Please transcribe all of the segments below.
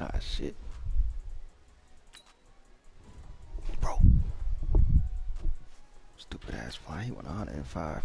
Ah, shit. Bro. Stupid ass fly. He went 105.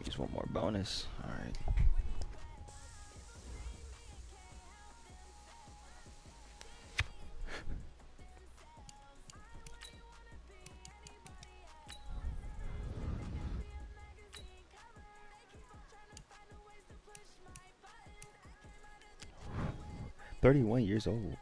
'Just one more bonus. Alright. $31 years old.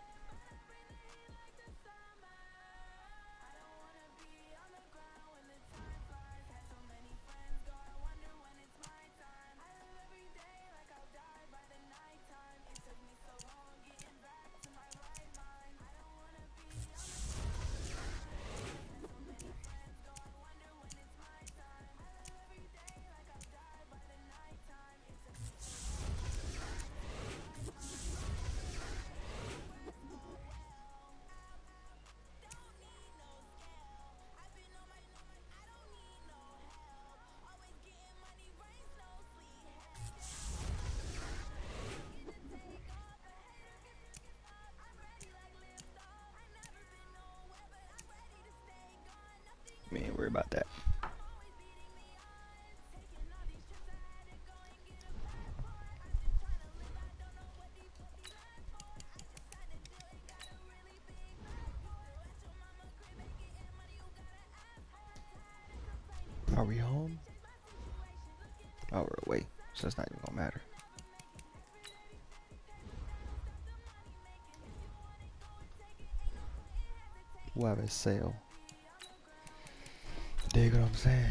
We ain't worry about that. Are we home? Oh, we're away, so it's not even gonna matter. We'll have a sale. Dig what I'm saying?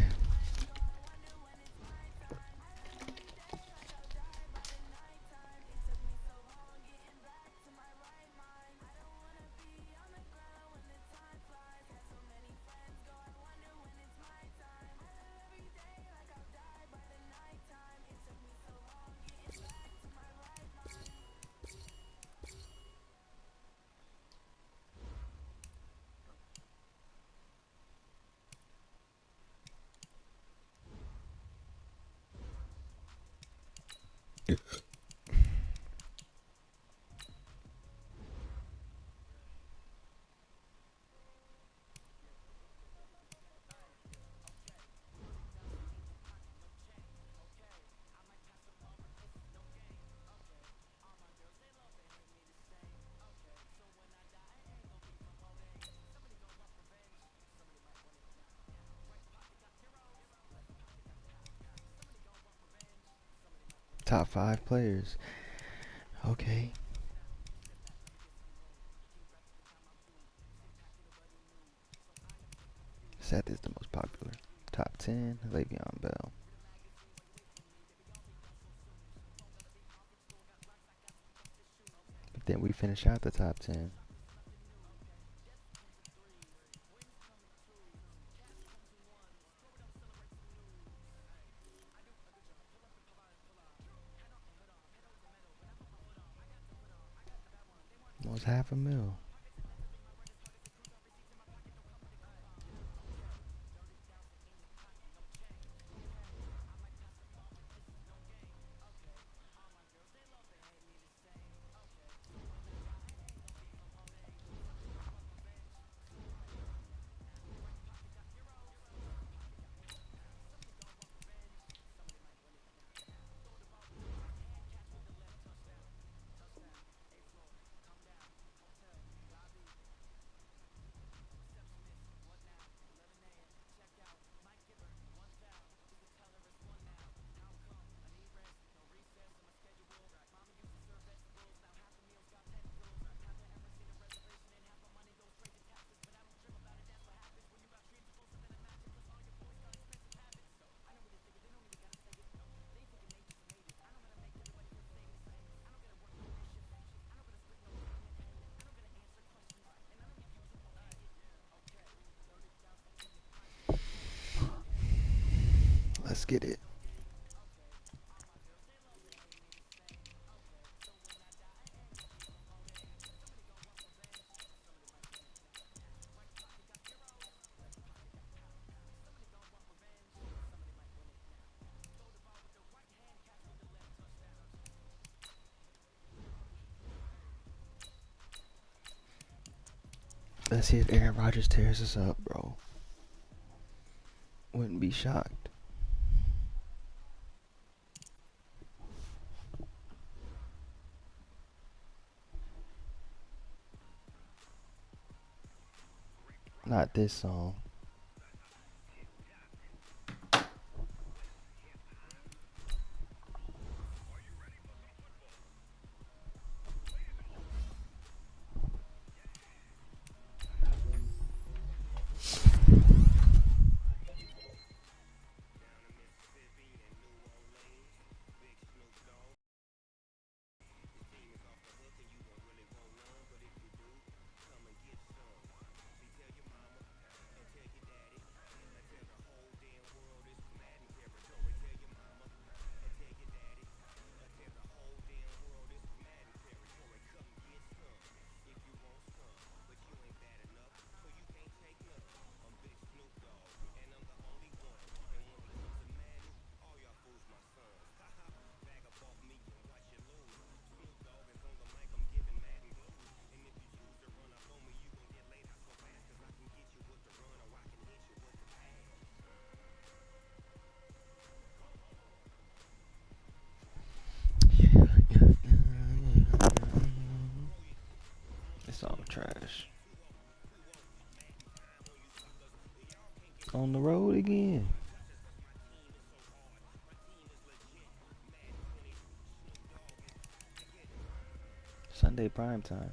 Top 5 players. Okay. Seth is the most popular. Top 10, Le'Veon Bell. But then we finish out the top 10. Almost half a mil. get it. Let's see if Aaron Rodgers tears us up, bro. Wouldn't be shocked. Not this song. This song trash. On the road again. Sunday prime time.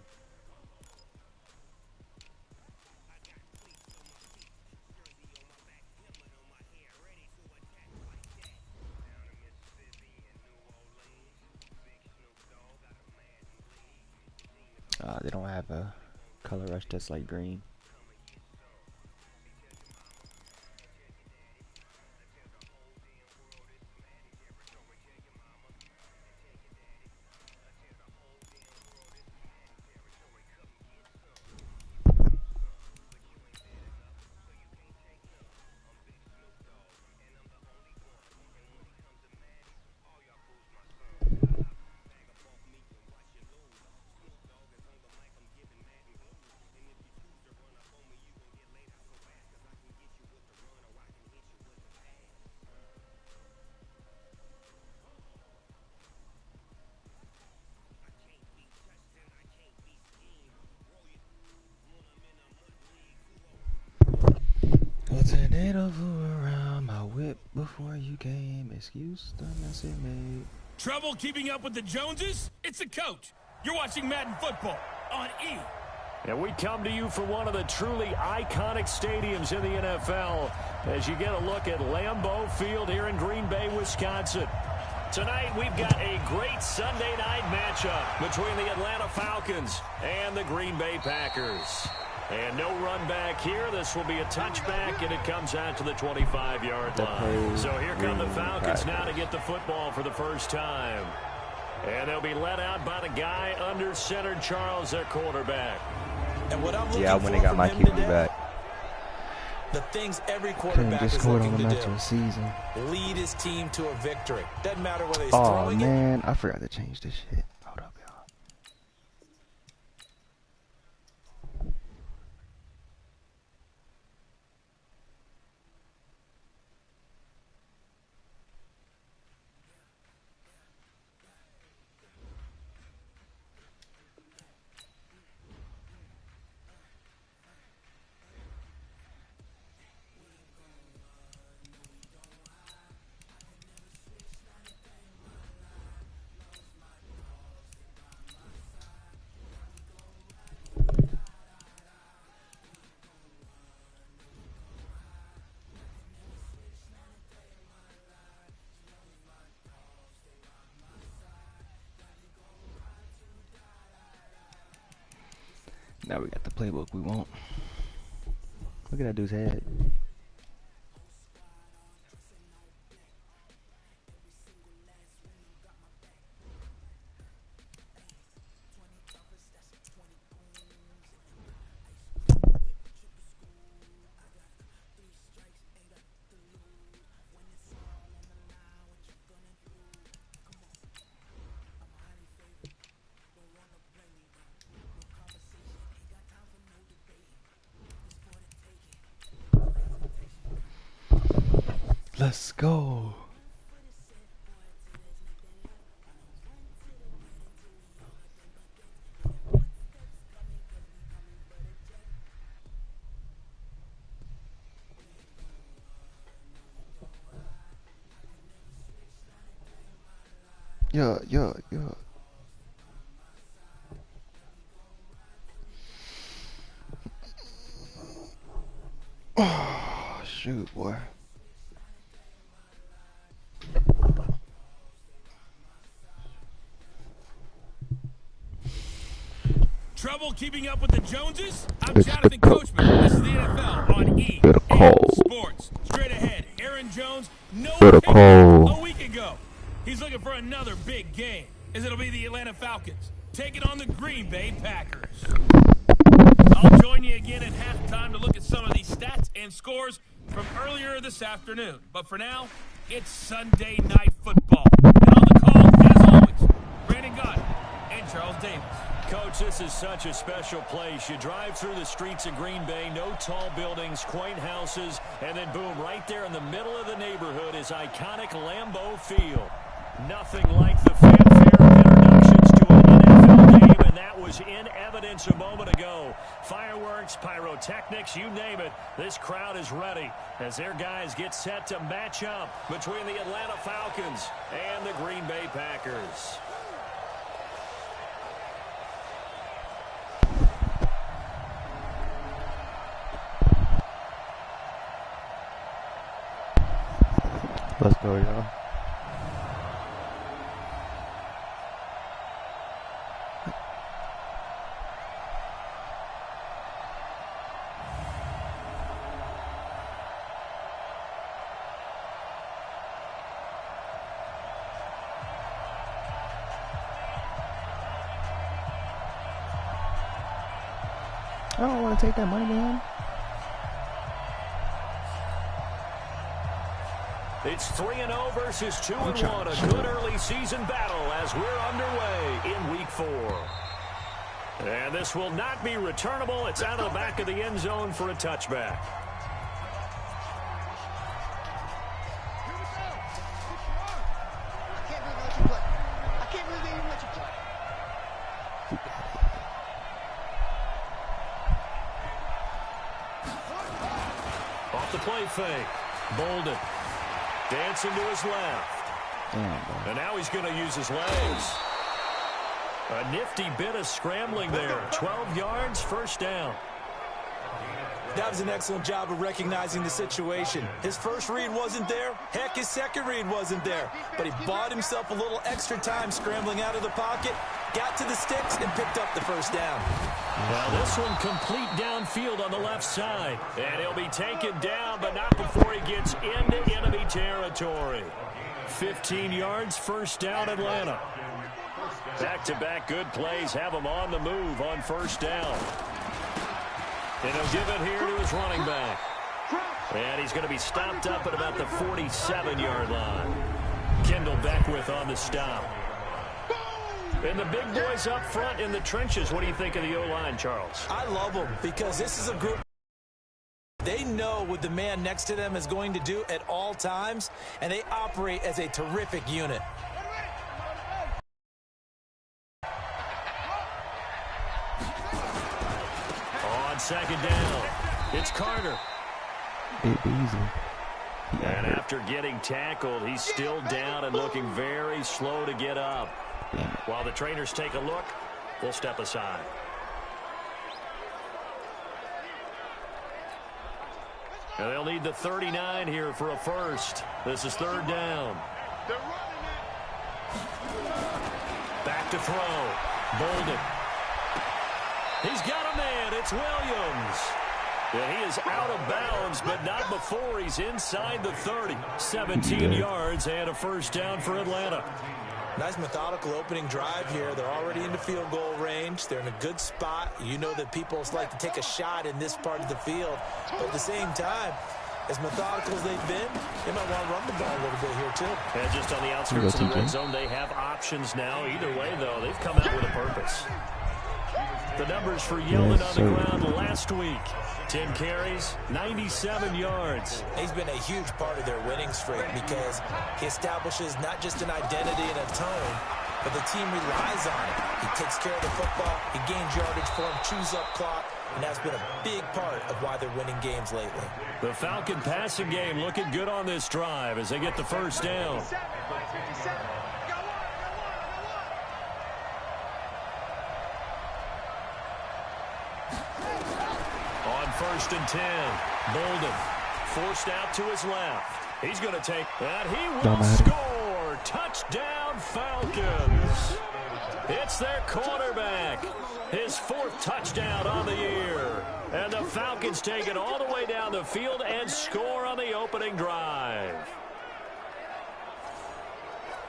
They don't have a color rush that's like green. A tornado flew around my whip before you came. Excuse the mess it made. Trouble keeping up with the Joneses? It's the coach. You're watching Madden Football on E! And we come to you from one of the truly iconic stadiums in the NFL as you get a look at Lambeau Field here in Green Bay, Wisconsin. Tonight, we've got a great Sunday night matchup between the Atlanta Falcons and the Green Bay Packers. And no run back here. This will be a touchback, and it comes out to the 25-yard line. So here come the Falcons now to get the football for the first time. And they'll be led out by the guy under center, Charles, their quarterback. And what I'm looking when they got my QB back. The things every quarterback is looking to do. Lead his team to a victory. Doesn't matter whether he's throwing it. Oh, man. I forgot to change this shit. Hold up, y'all. Now we got the playbook we want. Look at that dude's head. Let's go. Yeah. Oh, shoot, boy. Trouble keeping up with the Joneses? I'm Jonathan Coachman. This is the NFL on E. Sports. Straight ahead, Aaron Jones, no pick a week ago. He's looking for another big game, as it'll be the Atlanta Falcons taking on the Green Bay Packers. I'll join you again at halftime to look at some of these stats and scores from earlier this afternoon. But for now, it's Sunday Night Football. And on the call, as always, Brandon Gott and Charles Davis. Coach, this is such a special place. You drive through the streets of Green Bay, no tall buildings, quaint houses, and then boom, right there in the middle of the neighborhood is iconic Lambeau Field. Nothing like the fanfare of introductions to an NFL game, and that was in evidence a moment ago. Fireworks, pyrotechnics, you name it. This crowd is ready as their guys get set to match up between the Atlanta Falcons and the Green Bay Packers. Let's go, y'all. I don't want to take that money, man. It's 3-0 versus 2-1. A good early season battle as we're underway in Week 4. And this will not be returnable. It's out of the back of the end zone for a touchback. Off the play fake. Bolden. Dancing to his left. And now he's going to use his legs. A nifty bit of scrambling there. 12 yards, first down. That was an excellent job of recognizing the situation. His first read wasn't there. Heck, his second read wasn't there. But he bought himself a little extra time scrambling out of the pocket, got to the sticks, and picked up the first down. Now this one complete downfield on the left side. And he'll be taken down, but not before he gets into enemy territory. 15 yards, first down, Atlanta. Back-to-back good plays have him on the move on first down. And he'll give it here to his running back. And he's going to be stopped up at about the 47-yard line. Kendall Beckwith on the stop. And the big boys up front in the trenches. What do you think of the O-line, Charles? I love them because this is a group. They know what the man next to them is going to do at all times, and they operate as a terrific unit. On second down, it's Carter. Easy. And after getting tackled, he's still down and looking very slow to get up. While the trainers take a look, we'll step aside. And they'll need the 39 here for a first. This is third down. Back to throw. Bolden. He's got a man. It's Williams. And he is out of bounds, but not before he's inside the 30. 17 yards and a first down for Atlanta. Nice methodical opening drive here. They're already into field goal range. They're in a good spot. You know that people like to take a shot in this part of the field. But at the same time, as methodical as they've been, they might want to run the ball a little bit here too. And just on the outskirts of the red zone, they have options now. Either way, though, they've come out with a purpose. The numbers for Yeldon on the ground last week. 10 carries, 97 yards. He's been a huge part of their winning streak because he establishes not just an identity and a tone, but the team relies on it. He takes care of the football, he gains yardage for him, chews up clock, and that's been a big part of why they're winning games lately. The Falcon passing game looking good on this drive as they get the first down. On 1st and 10, Bolden forced out to his left. He's going to take that. He will score. Touchdown, Falcons. It's their quarterback. His 4th touchdown on the year. And the Falcons take it all the way down the field and score on the opening drive.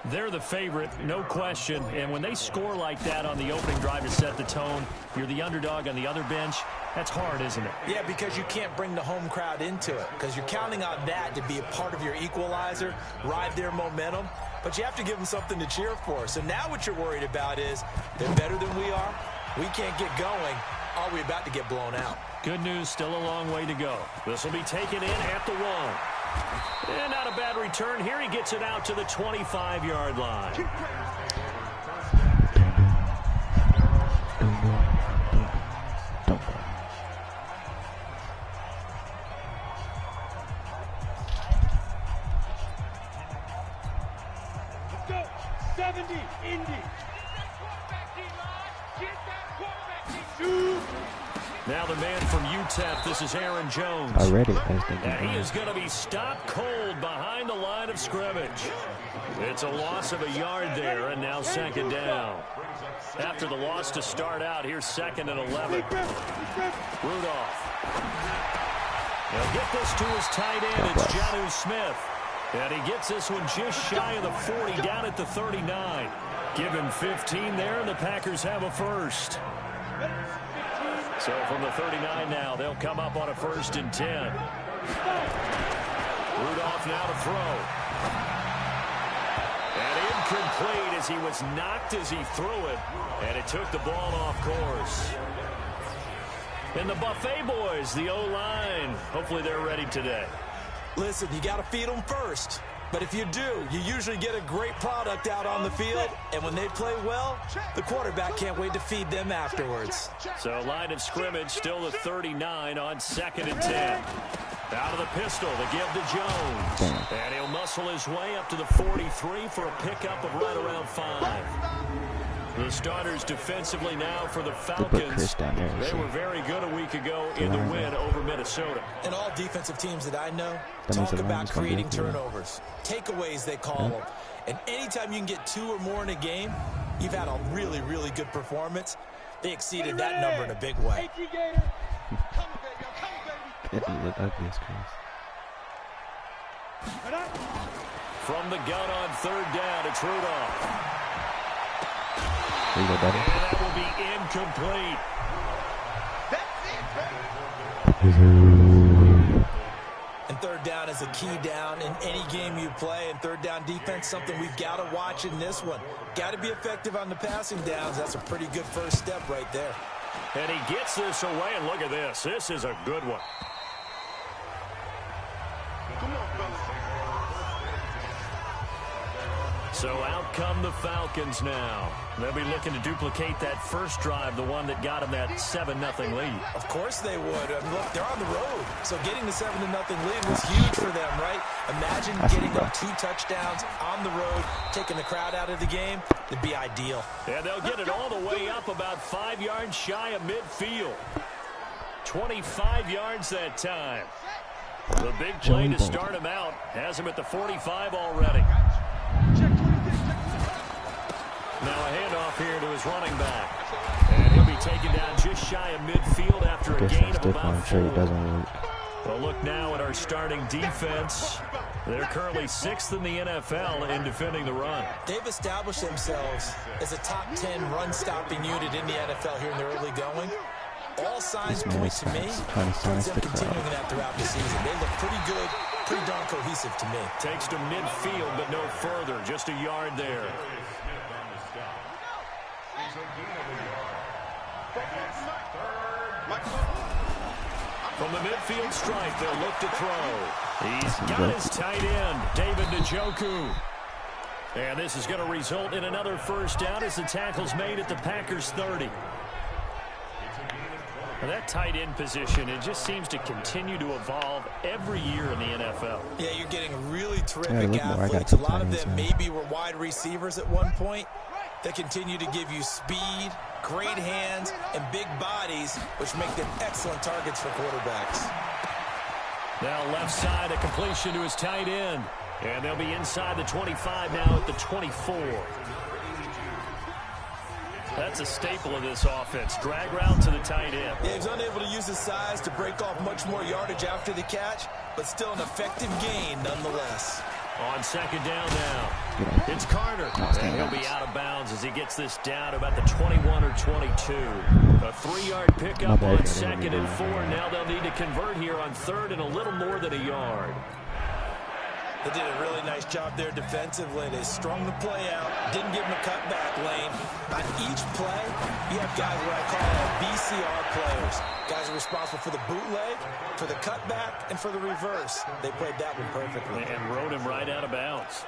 They're the favorite, no question. And when they score like that on the opening drive to set the tone, you're the underdog on the other bench. That's hard, isn't it? Yeah, because you can't bring the home crowd into it because you're counting on that to be a part of your equalizer, ride their momentum. But you have to give them something to cheer for. So now what you're worried about is they're better than we are. We can't get going. Are we about to get blown out? Good news, still a long way to go. This will be taken in at the 1. And not a bad return here. He gets it out to the 25-yard line. Let's go. 70, Indy. Now the man from UTEP, this is Aaron Jones. Already, and he is going to be stopped cold behind the line of scrimmage. It's a loss of a yard there, and now 2nd down. After the loss to start out, here's 2nd and 11. Rudolph. He'll get this to his tight end. It's Jonnu Smith. And he gets this one just shy of the 40, down at the 39. Give him 15 there, and the Packers have a first. So from the 39 now, they'll come up on a 1st and 10. Rudolph now to throw. And incomplete as he was knocked as he threw it. And it took the ball off course. And the Buffet boys, the O-line, hopefully they're ready today. Listen, you got to feed them first. But if you do, you usually get a great product out on the field. And when they play well, the quarterback can't wait to feed them afterwards. So line of scrimmage, still the 39 on 2nd and 10. Out of the pistol, the give to Jones. And he'll muscle his way up to the 43 for a pickup of right around 5. The starters defensively now for the Falcons. They were very good a week ago in the win over Minnesota. And all defensive teams that I know talk about creating turnovers. Takeaways, they call them. And anytime you can get 2 or more in a game, you've had a really, really good performance. They exceeded that number in a big way. From the gun on 3rd down, it's Rudolph. There you go, buddy. And that will be incomplete. And 3rd down is a key down in any game you play. And 3rd down defense, something we've got to watch in this one. Got to be effective on the passing downs. That's a pretty good first step right there. And he gets this away, and look at this. This is a good one. So out come the Falcons now. They'll be looking to duplicate that first drive, the one that got them that 7-0 lead. Of course they would. I mean, look, they're on the road. So getting the 7-0 lead was huge for them, right? Imagine getting them 2 touchdowns on the road, taking the crowd out of the game. It'd be ideal. And they'll get it all the way up about 5 yards shy of midfield. 25 yards that time. The big play to start him out has him at the 45 already. Now a handoff here to his running back. And he'll be taken down just shy of midfield after a gain of about 4. Well, look now at our starting defense. They're currently 6th in the NFL in defending the run. They've established themselves as a top 10 run-stopping unit in the NFL here in the early going. All signs point to me towards them continuing that throughout the season. They look pretty good, pretty darn cohesive to me. Takes to midfield, but no further. Just a yard there. From the midfield stripe, they'll look to throw. He's got his tight end, David Njoku. And this is going to result in another first down as the tackle's made at the Packers' 30. Well, that tight end position, it just seems to continue to evolve every year in the NFL. Yeah, you're getting really terrific athletes. A lot of them maybe were wide receivers at one point. They continue to give you speed, great hands, and big bodies, which make them excellent targets for quarterbacks. Now left side, a completion to his tight end. And they'll be inside the 25 now at the 24. That's a staple of this offense. Drag route to the tight end. Yeah, he's unable to use his size to break off much more yardage after the catch, but still an effective gain nonetheless. On second down now, it's Carter. And he'll be out of bounds as he gets this down about the 21 or 22. A 3-yard pickup on second and 4. Now they'll need to convert here on third and a little more than a yard. They did a really nice job there defensively. They strung the play out, didn't give him a cutback lane. On each play, you have guys what I call BCR players. Guys are responsible for the bootleg, for the cutback, and for the reverse. They played that one perfectly. And rode him right out of bounds.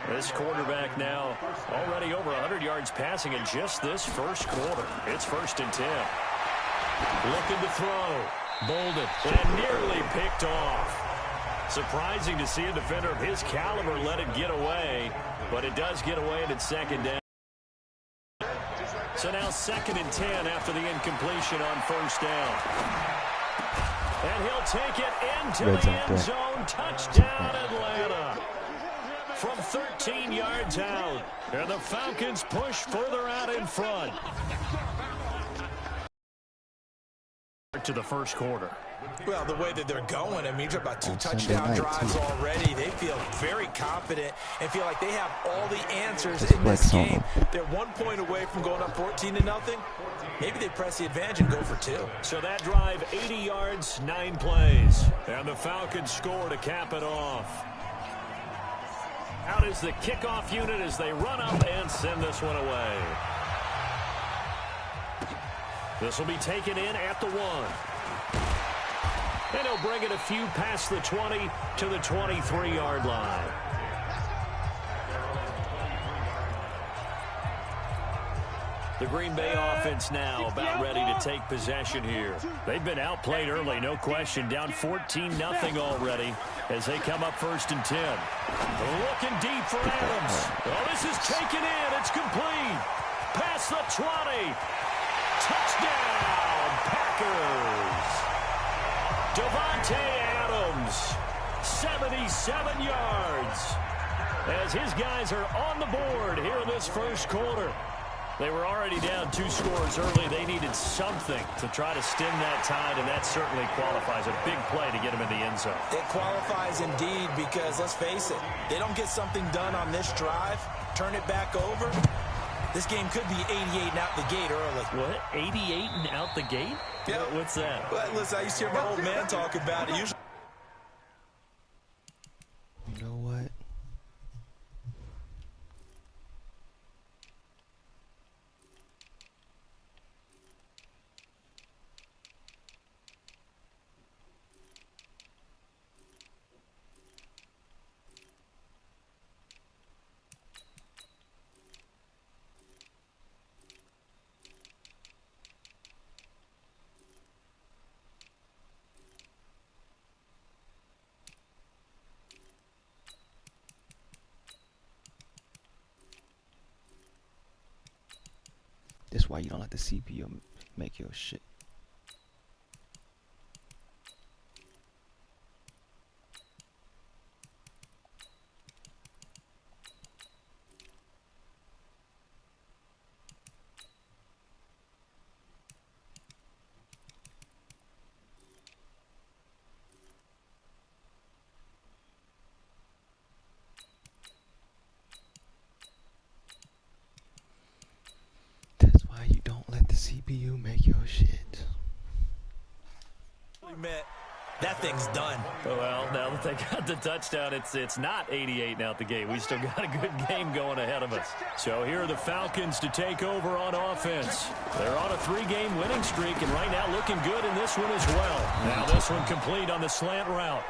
This quarterback now already over 100 yards passing in just this first quarter. It's 1st and 10. Looking to throw. Bolden, and nearly picked off. Surprising to see a defender of his caliber let it get away, but it does get away and it's second down. So now 2nd and 10 after the incompletion on first down. And he'll take it into the end zone. Touchdown, Atlanta. From 13 yards out. And the Falcons push further out in front. To the first quarter. Well, the way that they're going, I mean, you're about 2 touchdown drives already. They feel very confident and feel like they have all the answers in this game. They're 1 point away from going up 14-0. Maybe they press the advantage and go for 2. So that drive, 80 yards, 9 plays. And the Falcons score to cap it off. Out is the kickoff unit as they run up and send this one away. This will be taken in at the 1. And he'll bring it a few past the 20 to the 23-yard line. The Green Bay offense now about ready to take possession here. They've been outplayed early, no question. Down 14-0 already as they come up 1st and 10. Looking deep for Adams. Oh, this is taken in. It's complete. Past the 20. Touchdown, Packers. Davante Adams, 77 yards. As his guys are on the board here in this first quarter. They were already down 2 scores early. They needed something to try to stem that tide, and that certainly qualifies. A big play to get them in the end zone. It qualifies indeed because, let's face it, they don't get something done on this drive, turn it back over. This game could be 88 and out the gate early. What? 88 and out the gate? Yeah. What's that? Well, listen, I used to hear my old man talk about it. Usually. You know what? That's why you don't let the CPU make your shit. CPU make your shit. Meant that thing's done. Well, now that they got the touchdown, it's not 88 now at the gate. We still got a good game going ahead of us. So here are the Falcons to take over on offense. They're on a 3-game winning streak, and right now looking good in this one as well. Now this one complete on the slant route.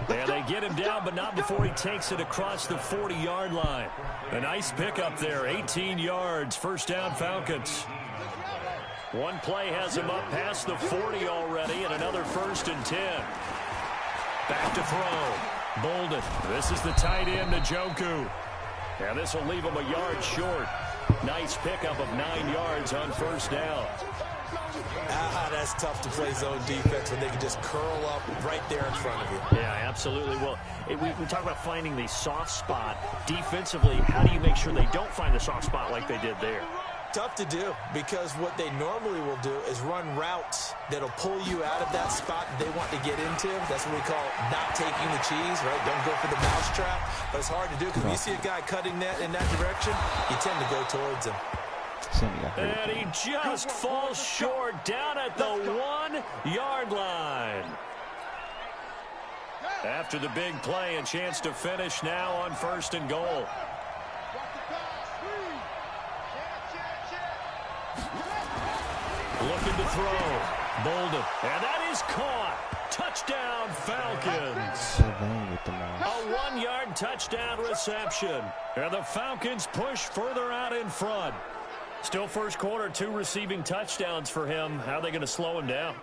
And they get him down, but not before he takes it across the 40-yard line. A nice pickup there, 18 yards, first down Falcons. One play has him up past the 40 already, and another 1st and 10. Back to throw. Bolden. This is the tight end, Njoku. And this will leave him a yard short. Nice pickup of 9 yards on first down. That's tough to play zone defense when they can just curl up right there in front of you. Yeah, absolutely. Well, we talk about finding the soft spot. Defensively, how do you make sure they don't find the soft spot like they did there? Tough to do, because what they normally will do is run routes that'll pull you out of that spot that they want to get into. That's what we call not taking the cheese, right? Don't go for the mousetrap. But it's hard to do because when you see a guy cutting that in that direction, you tend to go towards him. And he just falls short down at the 1-yard line. After the big play, a chance to finish now on 1st and goal. Looking to throw. Bolden. And that is caught. Touchdown, Falcons. A 1-yard touchdown reception. And the Falcons push further out in front. Still first quarter, 2 receiving touchdowns for him. How are they going to slow him down?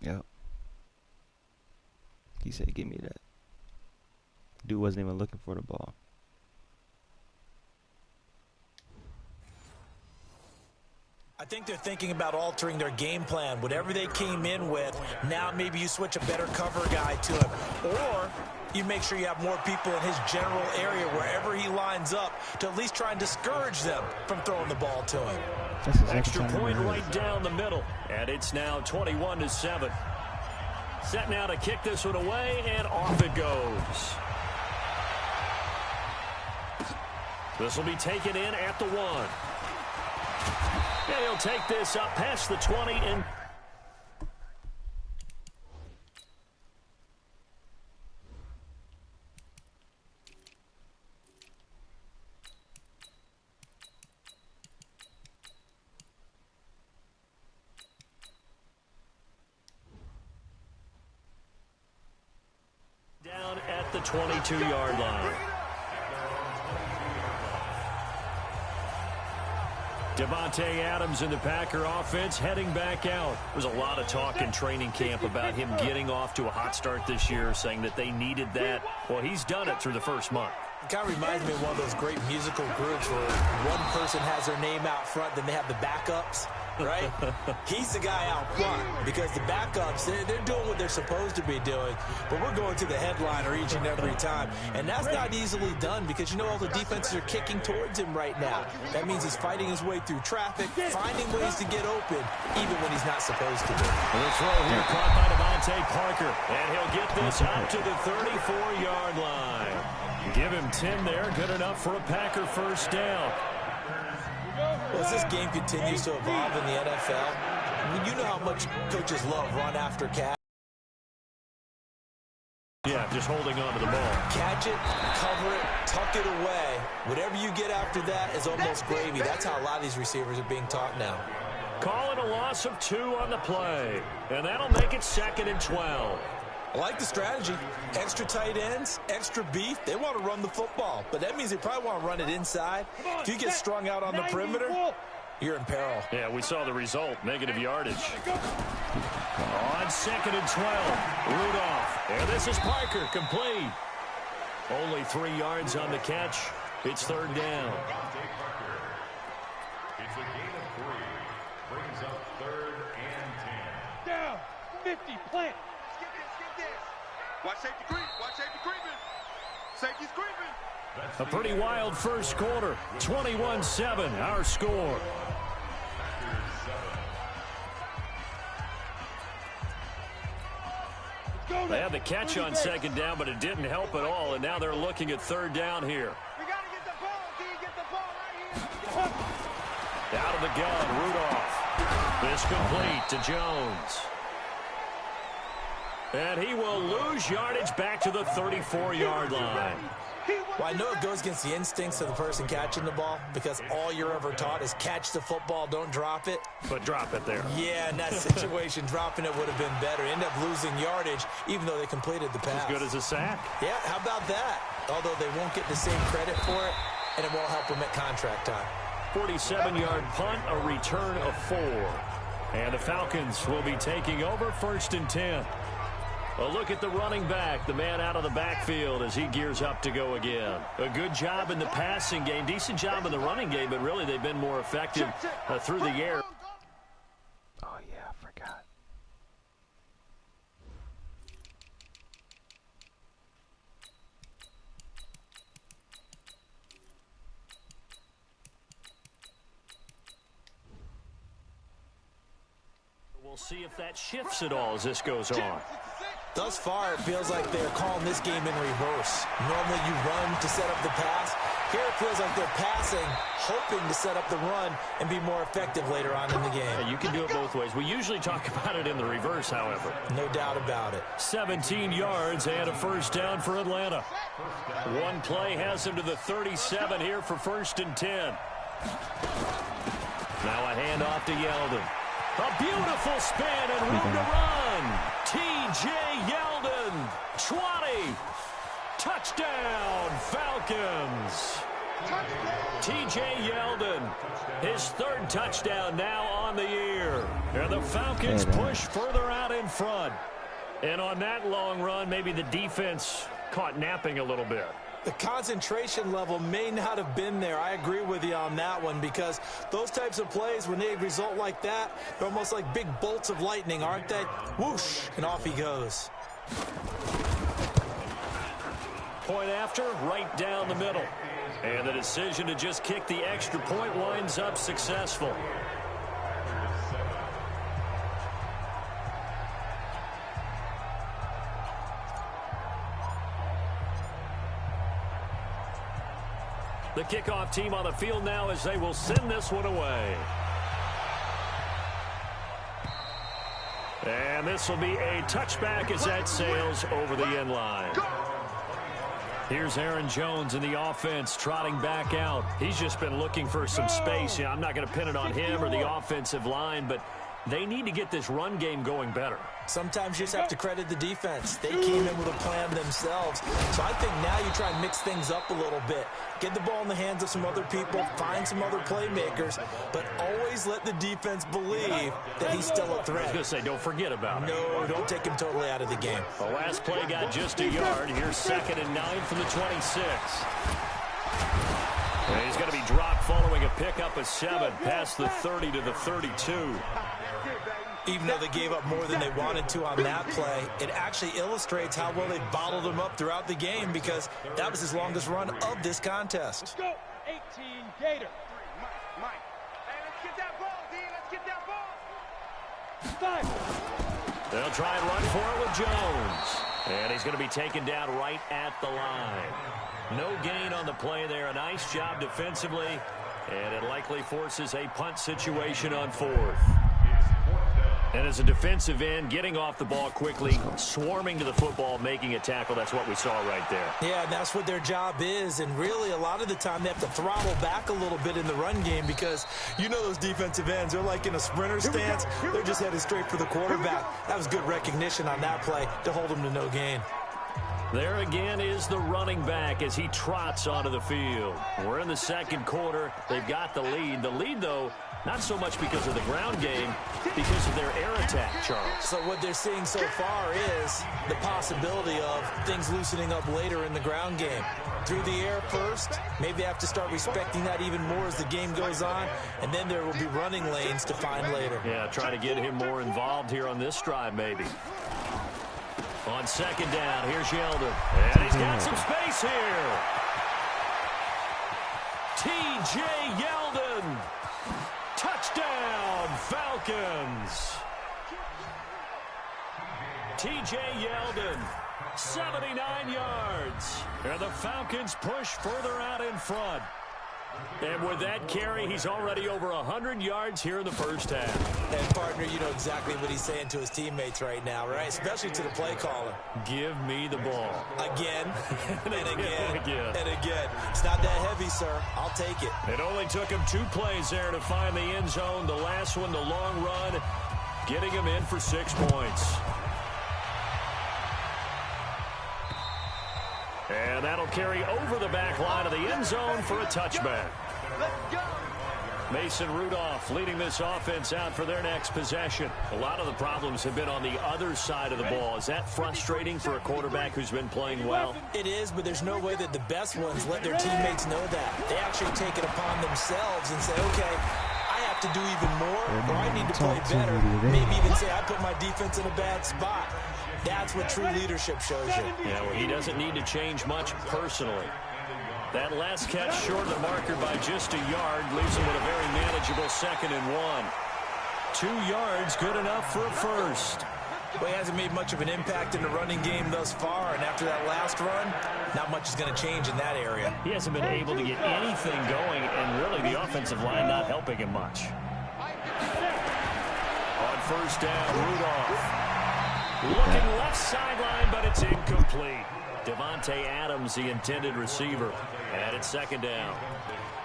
Yep. He said, give me that. Dude wasn't even looking for the ball. I think they're thinking about altering their game plan. Whatever they came in with, now maybe you switch a better cover guy to him. Or you make sure you have more people in his general area wherever he lines up to at least try and discourage them from throwing the ball to him. Extra point right down the middle. And it's now 21-7. Set now to kick this one away, and off it goes. This will be taken in at the 1. And he'll take this up past the 20 and down at the 22-yard line. Devontae Adams in the Packer offense heading back out. There's a lot of talk in training camp about him getting off to a hot start this year, saying that they needed that. Well, he's done it through the first month. It kind of reminds me of one of those great musical groups where one person has their name out front, then they have the backups, right? He's the guy out front because the backups, they're doing what they're supposed to be doing, but we're going to the headliner each and every time. And that's not easily done because, you know, all the defenses are kicking towards him right now. That means he's fighting his way through traffic, finding ways to get open, even when he's not supposed to be. The throw here caught by Devontae Parker, and he'll get this out to the 34-yard line. Give him 10 there, good enough for a Packer first down. Well, as this game continues to evolve in the NFL, you know how much coaches love run after catch. Yeah, just holding on to the ball. Catch it, cover it, tuck it away. Whatever you get after that is almost gravy. That's how a lot of these receivers are being taught now. Calling a loss of 2 on the play, and that'll make it 2nd and 12. I like the strategy. Extra tight ends, extra beef. They want to run the football, but that means they probably want to run it inside. If you get strung out on the perimeter, you're in peril. Yeah, we saw the result, negative yardage. On 2nd and 12, Rudolph. And this is Parker, complete. Only 3 yards on the catch. It's 3rd down. It's a gain of 3. Brings up 3rd and 10. Down, 50, plant. Watch safety creep. Watch safety creeping. Safety's creeping. A pretty wild first quarter. 21-7, our score. Let's go. They had the catch on second down, but it didn't help at all, and now they're looking at third down here. We got to get the ball, D. Get the ball right here. Out of the gun, Rudolph. This complete to Jones. And he will lose yardage back to the 34-yard line. Well, I know it goes against the instincts of the person catching the ball because all you're ever taught is catch the football, don't drop it. But drop it there. Yeah, in that situation, dropping it would have been better. End up losing yardage, even though they completed the pass. As good as a sack. Yeah, how about that? Although they won't get the same credit for it, and it won't help them at contract time. 47-yard punt, a return of 4. And the Falcons will be taking over 1st and 10. A look at the running back, the man out of the backfield as he gears up to go again. A good job in the passing game, decent job in the running game, but really they've been more effective through the air. Oh yeah, I forgot. We'll see if that shifts at all as this goes on. Thus far, it feels like they're calling this game in reverse. Normally you run to set up the pass. Here it feels like they're passing, hoping to set up the run and be more effective later on in the game. Yeah, you can do it both ways. We usually talk about it in the reverse, however. No doubt about it. 17 yards and a 1st down for Atlanta. One play has him to the 37 here for 1st and 10. Now a handoff to Yeldon. A beautiful spin and room to run. T.J. Yeldon, 20. Touchdown, Falcons. T.J. Yeldon, his 3rd touchdown now on the year. And the Falcons push further out in front. And on that long run, maybe the defense caught napping a little bit. The concentration level may not have been there. I agree with you on that one because those types of plays, when they result like that, they're almost like big bolts of lightning, aren't they? Whoosh, and off he goes. Point after, right down the middle. And the decision to just kick the extra point winds up successful. The kickoff team on the field now as they will send this one away. And this will be a touchback as that sails over the end line. Here's Aaron Jones in the offense trotting back out. He's just been looking for some space. I'm not going to pin it on him or the offensive line, but they need to get this run game going better. Sometimes you just have to credit the defense. They came in with a plan themselves. So I think now you try and mix things up a little bit. Get the ball in the hands of some other people, find some other playmakers, but always let the defense believe that he's still a threat. I was going to say, don't forget about it. No, don't take him totally out of the game. The last play got just a yard. Here's 2nd and 9 from the 26. And he's going to be dropped following a pickup of 7 past the 30 to the 32. Even though they gave up more than they wanted to on that play, it actually illustrates how well they bottled him up throughout the game because that was his longest run of this contest. Let's go. 18 Gator. Mike. Hey, let's get that ball, D. Let's get that ball. 5. They'll try and run for it with Jones. And he's going to be taken down right at the line. No gain on the play there. A nice job defensively. And it likely forces a punt situation on 4th. And as a defensive end, getting off the ball quickly, swarming to the football, making a tackle, that's what we saw right there. Yeah, and that's what their job is. And really, a lot of the time, they have to throttle back a little bit in the run game because you know those defensive ends, they're like in a sprinter stance. They're just headed straight for the quarterback. That was good recognition on that play to hold them to no gain. There again is the running back as he trots onto the field. We're in the 2nd quarter. They've got the lead. The lead, though, not so much because of the ground game, because of their air attack, Charles. So what they're seeing so far is the possibility of things loosening up later in the ground game. Through the air first, maybe they have to start respecting that even more as the game goes on, and then there will be running lanes to find later. Yeah, try to get him more involved here on this drive, maybe. On 2nd down, here's Yeldon. And he's got some space here. T.J. Yeldon. Touchdown, Falcons. T.J. Yeldon, 79 yards. And the Falcons push further out in front. And with that carry, he's already over 100 yards here in the first half. And, partner, you know exactly what he's saying to his teammates right now, right? Especially to the play caller. Give me the ball. Again, and again, again. and again. It's not that heavy, sir. I'll take it. It only took him 2 plays there to find the end zone. The last one, the long run, getting him in for 6 points. And that'll carry over the back line of the end zone for a touchback. Mason Rudolph leading this offense out for their next possession. A lot of the problems have been on the other side of the ball. Is that frustrating for a quarterback who's been playing well? It is, but there's no way that the best ones let their teammates know that. They actually take it upon themselves and say, okay, I have to do even more, or I need to play better. Maybe even say I put my defense in a bad spot. That's what true leadership shows you. Yeah, well, he doesn't need to change much personally. That last catch short of the marker by just a yard leaves him with a very manageable 2nd and 1. 2 yards, good enough for a first. Well, he hasn't made much of an impact in the running game thus far, and after that last run, not much is going to change in that area. He hasn't been able to get anything going, and really the offensive line not helping him much. On first down, Rudolph. Looking left sideline, but it's incomplete. Devontae Adams, the intended receiver. And it's 2nd down.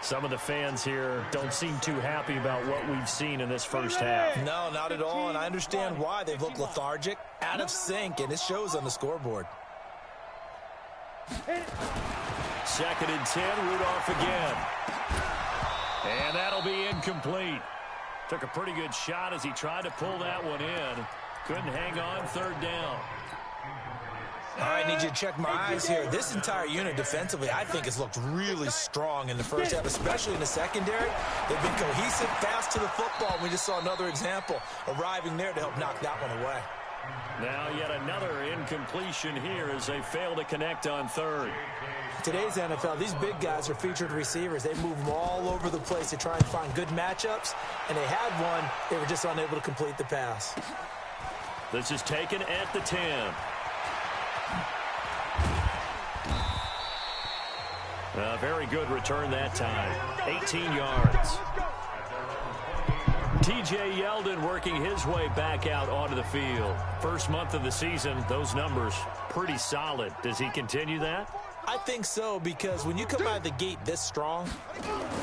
Some of the fans here don't seem too happy about what we've seen in this first half. No, not at all, and I understand why. They've looked lethargic, out of sync, and it shows on the scoreboard. 2nd and 10, Rudolph again. And that'll be incomplete. Took a pretty good shot as he tried to pull that one in. Couldn't hang on, 3rd down. All right, I need you to check my eyes here. This entire unit defensively, I think, has looked really strong in the first half, especially in the secondary. They've been cohesive, fast to the football. We just saw another example arriving there to help knock that one away. Now yet another incompletion here as they fail to connect on 3rd. Today's NFL, these big guys are featured receivers. They move them all over the place to try and find good matchups, and they had one. They were just unable to complete the pass. This is taken at the 10. A very good return that time. 18 yards. T.J. Yeldon working his way back out onto the field. First month of the season, those numbers pretty solid. Does he continue that? I think so, because when you come out of the gate this strong,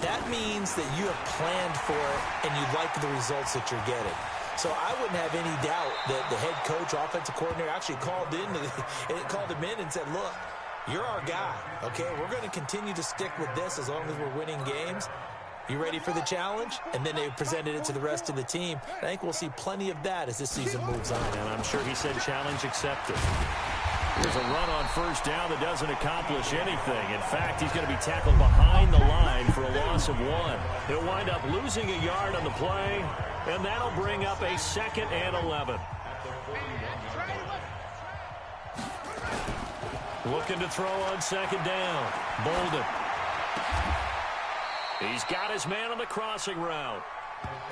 that means that you have planned for it and you like the results that you're getting. So I wouldn't have any doubt that the head coach, offensive coordinator, actually called him in and said, look, you're our guy, okay? We're going to continue to stick with this as long as we're winning games. You ready for the challenge? And then they presented it to the rest of the team. I think we'll see plenty of that as this season moves on. And I'm sure he said challenge accepted. There's a run on first down that doesn't accomplish anything. In fact, he's going to be tackled behind the line for a loss of 1. He'll wind up losing a yard on the play, and that'll bring up a 2nd and 11. Looking to throw on 2nd down. Bolden. He's got his man on the crossing route.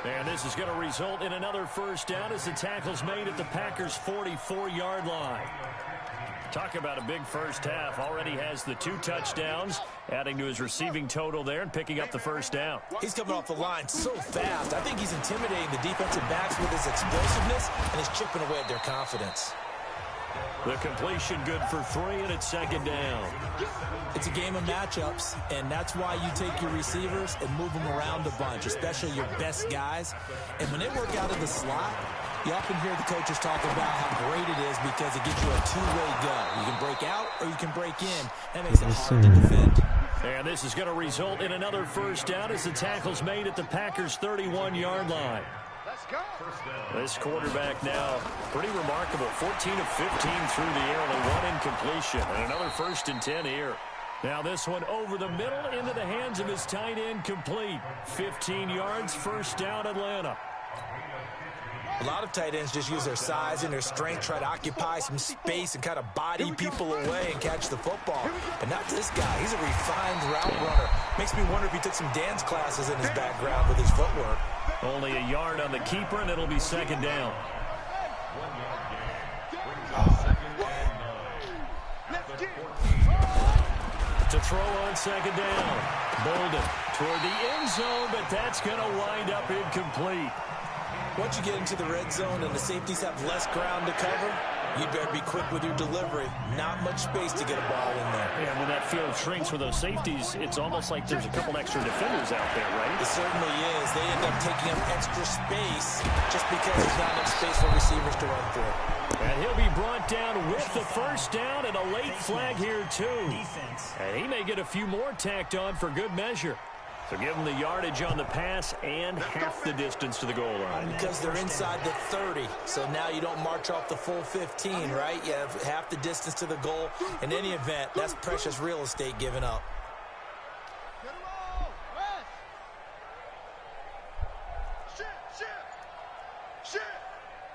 And this is going to result in another first down as the tackle's made at the Packers' 44-yard line. Talk about a big first half. Already has the 2 touchdowns, adding to his receiving total there and picking up the first down. He's coming off the line so fast. I think he's intimidating the defensive backs with his explosiveness, and he's chipping away at their confidence. The completion good for 3, and it's 2nd down. It's a game of matchups, and that's why you take your receivers and move them around a bunch, especially your best guys. And when they work out of the slot, you often hear the coaches talk about how great it is because it gives you a two-way go. You can break out or you can break in. That makes it hard to defend. And this is going to result in another first down as the tackle's made at the Packers' 31-yard line. This quarterback now pretty remarkable. 14 of 15 through the air, only 1 incompletion. And another 1st and 10 here. Now this one over the middle into the hands of his tight end, complete. 15 yards, first down, Atlanta. A lot of tight ends just use their size and their strength, try to occupy some space and kind of body people away and catch the football. But not this guy. He's a refined route runner. Makes me wonder if he took some dance classes in his background with his footwork. Only a yard on the keeper, and it'll be 2nd down. to throw on second down. Bolden toward the end zone, but that's going to wind up incomplete. Once you get into the red zone and the safeties have less ground to cover, you better be quick with your delivery. Not much space to get a ball in there. And when that field shrinks for those safeties, it's almost like there's a couple extra defenders out there, right? It certainly is. They end up taking up extra space just because there's not enough space for receivers to run through. And he'll be brought down with the first down and a late flag here, too. And he may get a few more tacked on for good measure. So give them the yardage on the pass and half the distance to the goal line. Because they're inside the 30, so now you don't march off the full 15, right? You have half the distance to the goal. In any event, that's precious real estate given up.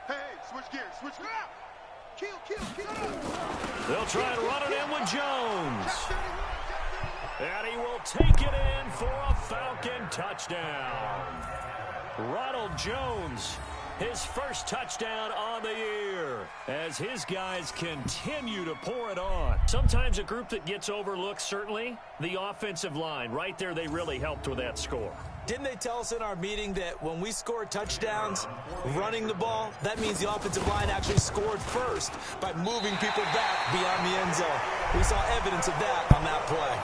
Hey, switch gears, switch gears. Kill. They'll try and run it in with Jones. And he will take it in for a Falcon touchdown. Ronald Jones, his first touchdown on the year, as his guys continue to pour it on. Sometimes a group that gets overlooked, certainly, the offensive line. Right there, they really helped with that score. Didn't they tell us in our meeting that when we score touchdowns running the ball, that means the offensive line actually scored first by moving people back beyond the end zone? We saw evidence of that on that play.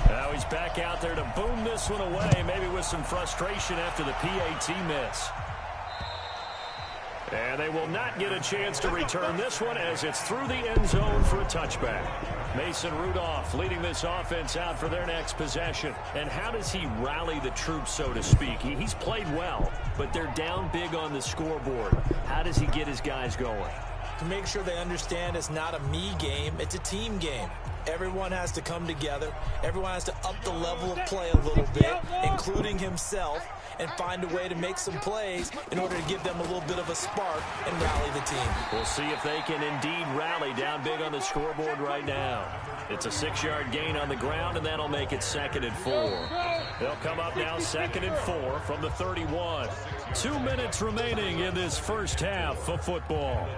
Now he's back out there to boom this one away, maybe with some frustration after the PAT miss. And they will not get a chance to return this one as it's through the end zone for a touchback. Mason Rudolph leading this offense out for their next possession. And how does he rally the troops, so to speak? He's played well, but they're down big on the scoreboard. How does he get his guys going? To make sure they understand it's not a me game, it's a team game. Everyone has to come together. Everyone has to up the level of play a little bit, including himself, and find a way to make some plays in order to give them a little bit of a spark and rally the team. We'll see if they can indeed rally down big on the scoreboard right now. It's a 6-yard gain on the ground, and that'll make it 2nd and 4. They'll come up now 2nd and 4 from the 31. 2 minutes remaining in this first half of football.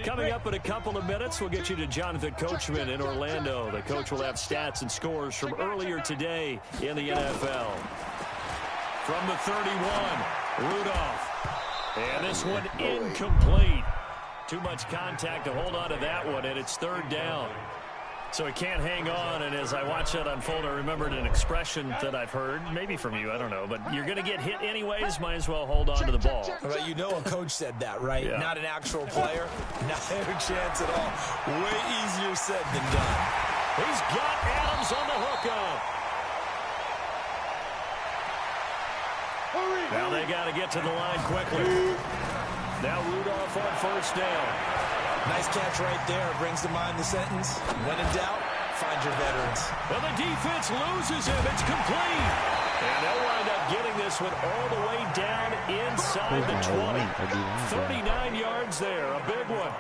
Coming up in a couple of minutes, we'll get you to Jonathan Coachman in Orlando. The coach will have stats and scores from earlier today in the NFL. From the 31, Rudolph. And this one incomplete. Too much contact to hold on to that one, and it's 3rd down. So he can't hang on, and as I watch that unfold, I remembered an expression that I've heard, maybe from you, I don't know, but you're going to get hit anyways, might as well hold on to the ball. Well, you know a coach said that, right? Yeah. Not an actual player. Not a chance at all. Way easier said than done. He's got Adams on the hookup. Now they got to get to the line quickly. Now Rudolph on 1st down. Nice catch right there. Brings to mind the sentence, when in doubt, find your veterans. Well, the defense loses him. It's complete. And they'll wind up getting this one all the way down inside the 20. 39 yards there, a big one.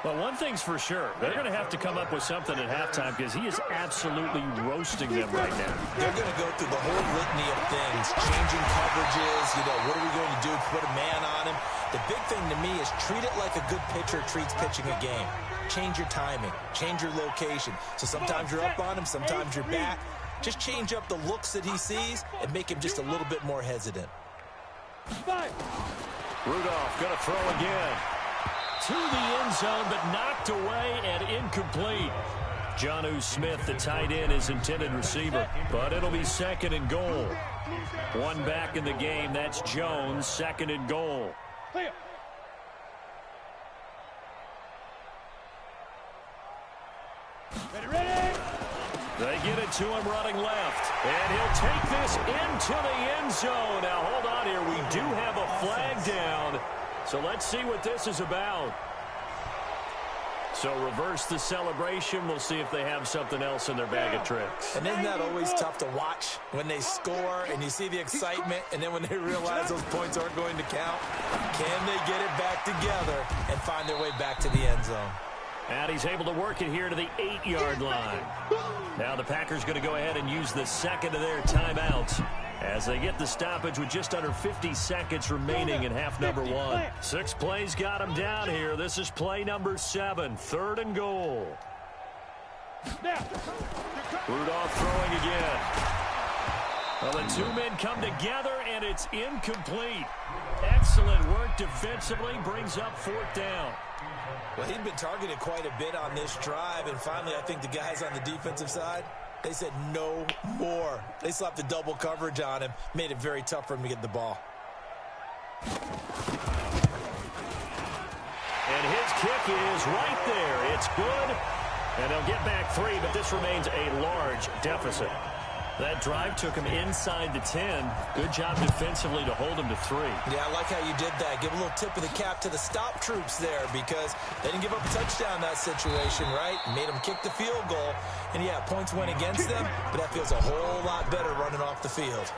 Well, one thing's for sure. They're going to have to come up with something at halftime because he is absolutely roasting them right now. They're going to go through the whole litany of things, changing coverages, what are we going to do? Put a man on him. The big thing to me is treat it like a good pitcher treats pitching a game. Change your timing. Change your location. So sometimes you're up on him, sometimes you're back. Just change up the looks that he sees and make him just a little bit more hesitant. Rudolph going to throw again. To the end zone, but knocked away and incomplete. Jonnu Smith, the tight end, is intended receiver, but it'll be 2nd and goal. One back in the game, that's Jones, 2nd and goal. Ready? They get it to him running left, and he'll take this into the end zone. Now, hold on here. We do have a flag down. So let's see what this is about. So reverse the celebration. We'll see if they have something else in their bag of tricks. And isn't that always tough to watch when they score and you see the excitement, and then when they realize those points aren't going to count? Can they get it back together and find their way back to the end zone? And he's able to work it here to the 8-yard line. Now the Packers going to go ahead and use the second of their timeouts as they get the stoppage with just under 50 seconds remaining in half number 1. 6 plays got them down here. This is play number 7, 3rd and goal. Rudolph throwing again. Well, the two men come together, and it's incomplete. Excellent work defensively, brings up 4th down. Well, he'd been targeted quite a bit on this drive, and finally I think the guys on the defensive side, they said no more. They slapped the double coverage on him, made it very tough for him to get the ball. And his kick is right there. It's good, and they'll get back 3, but this remains a large deficit. That drive took him inside the 10. Good job defensively to hold him to 3. Yeah, I like how you did that. Give a little tip of the cap to the stop troops there because they didn't give up a touchdown in that situation, right? Made them kick the field goal. And, yeah, points went against them, but that feels a whole lot better running off the field.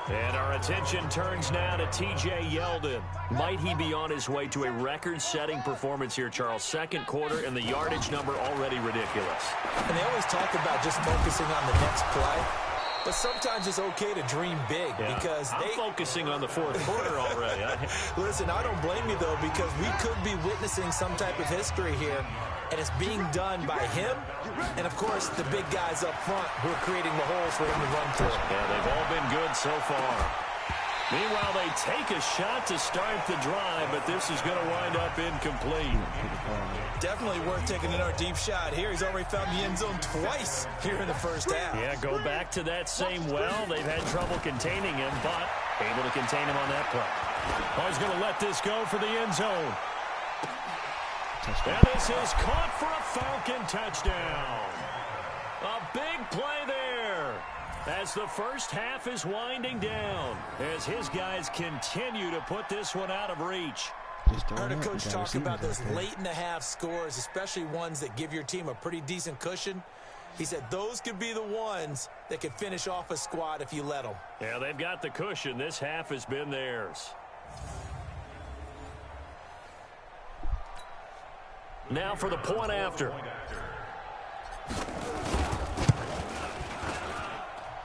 And our attention turns now to T.J. Yeldon. Might he be on his way to a record-setting performance here, Charles? 2nd quarter, and the yardage number already ridiculous. And they always talk about just focusing on the next play. But sometimes it's okay to dream big because I'm focusing on the 4th quarter already. Listen, I don't blame you, though, because we could be witnessing some type of history here, and it's being done by him and, of course, the big guys up front who are creating the holes for him to run through. Yeah, they've all been good so far. Meanwhile, they take a shot to start the drive, but this is going to wind up incomplete. Definitely worth taking another deep shot here. He's already found the end zone twice here in the first half. Yeah, go back to that same well. They've had trouble containing him, but able to contain him on that play. Oh, he's going to let this go for the end zone. And this is caught for a Falcon touchdown. A big play there as the first half is winding down, as his guys continue to put this one out of reach. I heard a coach talk about those late-in-the-half scores, especially ones that give your team a pretty decent cushion. He said those could be the ones that could finish off a squad if you let them. Yeah, they've got the cushion. This half has been theirs. Now for the point after.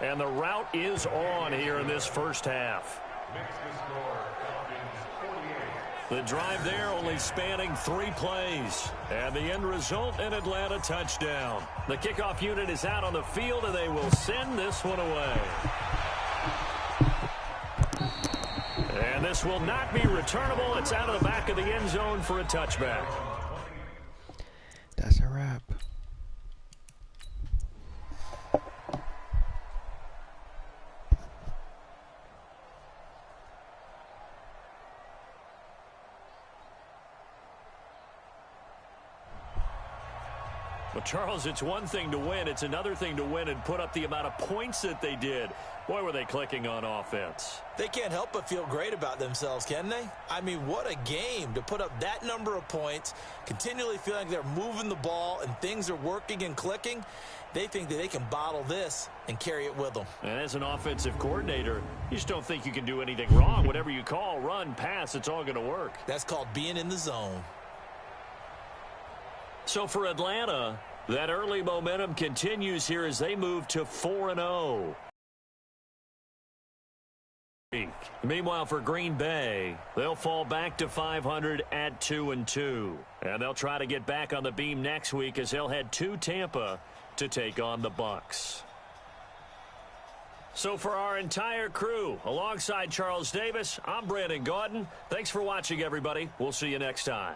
And the route is on here in this first half. The drive there only spanning 3 plays. And the end result, an Atlanta touchdown. The kickoff unit is out on the field, and they will send this one away. And this will not be returnable. It's out of the back of the end zone for a touchback. That's a wrap. Well, Charles, it's one thing to win. It's another thing to win and put up the amount of points that they did. Boy, were they clicking on offense. They can't help but feel great about themselves, can they? I mean, what a game to put up that number of points, continually feeling like they're moving the ball and things are working and clicking. They think that they can bottle this and carry it with them. And as an offensive coordinator, you just don't think you can do anything wrong. Whatever you call, run, pass, it's all going to work. That's called being in the zone. So for Atlanta, that early momentum continues here as they move to 4-0. Meanwhile, for Green Bay, they'll fall back to 500 at 2-2. And they'll try to get back on the beam next week as they'll head to Tampa to take on the Bucs. So for our entire crew, alongside Charles Davis, I'm Brandon Gaudin. Thanks for watching, everybody. We'll see you next time.